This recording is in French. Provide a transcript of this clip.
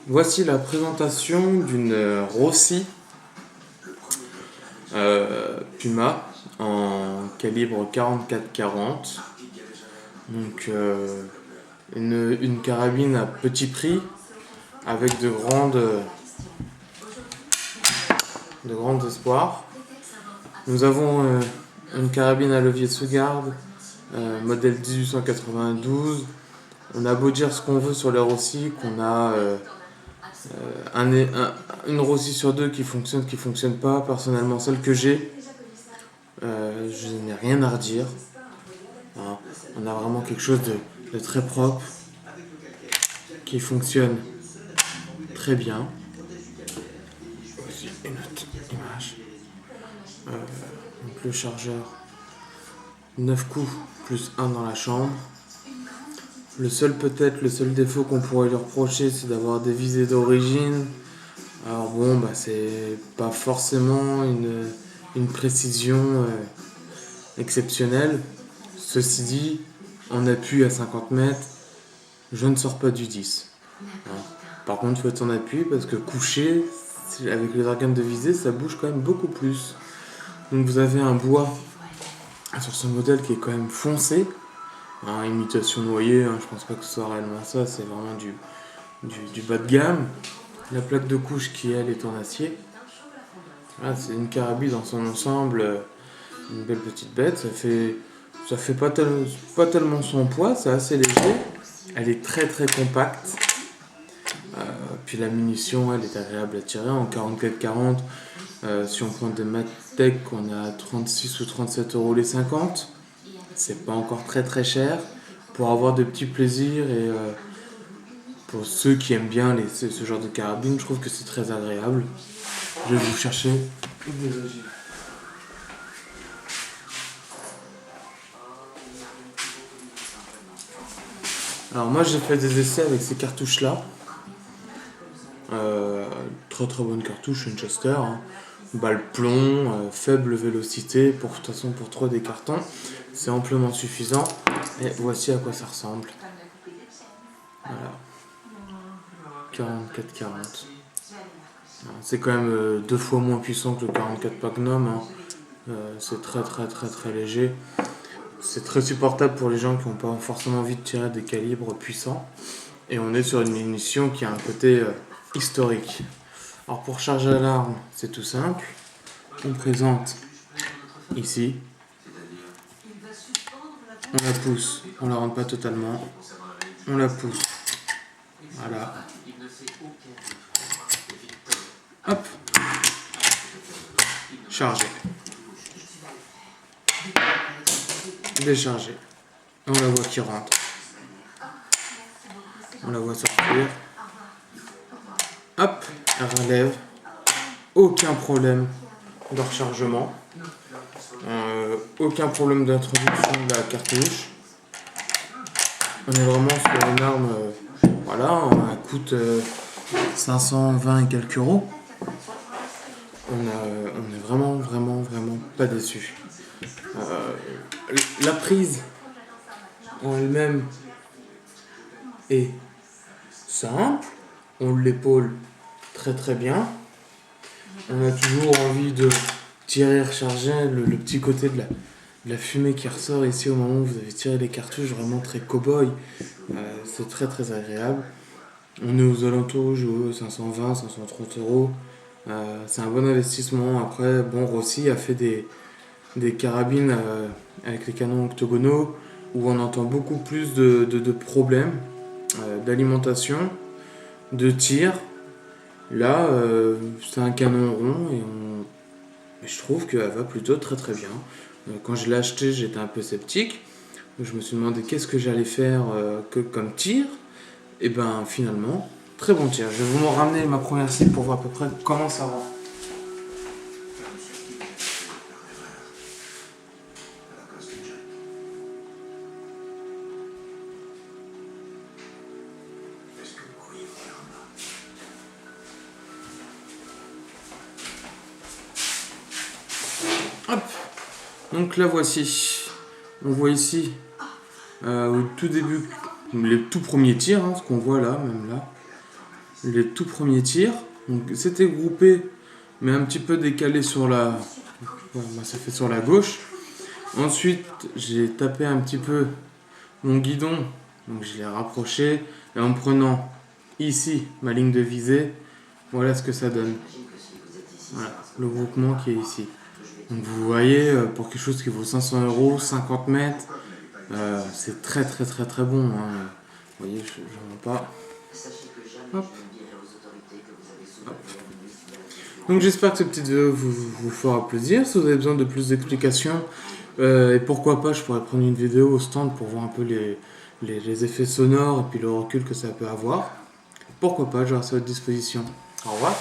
Voici la présentation d'une Rossi Puma en calibre 44-40. Donc une carabine à petit prix avec de grands espoirs. Nous avons une carabine à levier sous garde, modèle 1892. On a beau dire ce qu'on veut sur les Rossi, qu'on a une Rossi sur deux qui fonctionne pas. Personnellement, celle que j'ai, je n'ai rien à redire. Hein. On a vraiment quelque chose de très propre, qui fonctionne très bien. Voici une autre image. Donc le chargeur, 9 coups plus 1 dans la chambre. Le seul défaut qu'on pourrait lui reprocher, c'est d'avoir des visées d'origine. Alors bon, c'est pas forcément une précision exceptionnelle. Ceci dit, en appui à 50 mètres, je ne sors pas du 10. Par contre, il faut être en appui parce que couché, avec les organes de visée, ça bouge quand même beaucoup plus. Donc vous avez un bois sur ce modèle qui est quand même foncé. Imitation noyer, je pense pas que ce soit réellement ça, c'est vraiment du bas de gamme. La plaque de couche qui elle est en acier. Là, c'est une carabine dans son ensemble, une belle petite bête. Ça fait pas tellement son poids, c'est assez léger. Elle est très très compacte. Puis la munition, elle est agréable à tirer en 44-40. Si on prend des Mattec, on a 36 ou 37 € les 50. C'est pas encore très très cher. Pour avoir de petits plaisirs et pour ceux qui aiment bien ce genre de carabine, je trouve que c'est très agréable. Je vais vous chercher. Alors moi j'ai fait des essais avec ces cartouches là. Très très bonne cartouche Winchester. Balle plomb, faible vélocité. De toute façon pour 3 des cartons, c'est amplement suffisant. Et voici à quoi ça ressemble. Voilà. 44-40. C'est quand même 2 fois moins puissant que le 44 Magnum. C'est très très très très léger. C'est très supportable pour les gens qui n'ont pas forcément envie de tirer des calibres puissants. Et on est sur une munition qui a un côté historique. Alors pour charger l'arme, c'est tout simple. On présente ici. On la pousse, on la rentre pas totalement. On la pousse. Voilà. Hop. Charger. Décharger. On la voit qui rentre. On la voit sortir. Hop, elle relève. Aucun problème de rechargement. Aucun problème d'introduction de la cartouche. On est vraiment sur une arme, elle coûte 520 et quelques euros. On est vraiment pas déçu. La prise en elle-même est simple. On l'épaule très très bien. On a toujours envie de tirer et recharger. Le petit côté de la fumée qui ressort ici au moment où vous avez tiré les cartouches, vraiment très cow-boy. C'est très très agréable. On est aux alentours de 520, 530 euros. C'est un bon investissement. Après, Rossi a fait des carabines avec les canons octogonaux où on entend beaucoup plus de problèmes d'alimentation, de tir. Là, c'est un canon rond et je trouve qu'elle va plutôt très très bien. Quand je l'ai acheté, j'étais un peu sceptique. Je me suis demandé qu'est-ce que j'allais faire comme tir. Et finalement, très bon tir. Je vais vous ramener ma première cible pour voir à peu près comment ça va. Hop. Donc là voici. On voit ici au tout début les tout premiers tirs, ce qu'on voit là, même là. les tout premiers tirs. Donc c'était groupé, mais un petit peu décalé sur la... Voilà, ça fait sur la gauche. Ensuite, j'ai tapé un petit peu mon guidon, donc je l'ai rapproché. Et en prenant ici ma ligne de visée, voilà ce que ça donne. Voilà, le groupement qui est ici. Donc vous voyez, pour quelque chose qui vaut 500 €, 50 mètres, c'est très très très très bon. Hein. Vous voyez, je ne vois pas. Hop. Hop. Donc j'espère que cette petite vidéo vous fera plaisir. Si vous avez besoin de plus d'explications, et pourquoi pas, je pourrais prendre une vidéo au stand pour voir un peu les effets sonores et puis le recul que ça peut avoir. Pourquoi pas, je reste à votre disposition. Au revoir.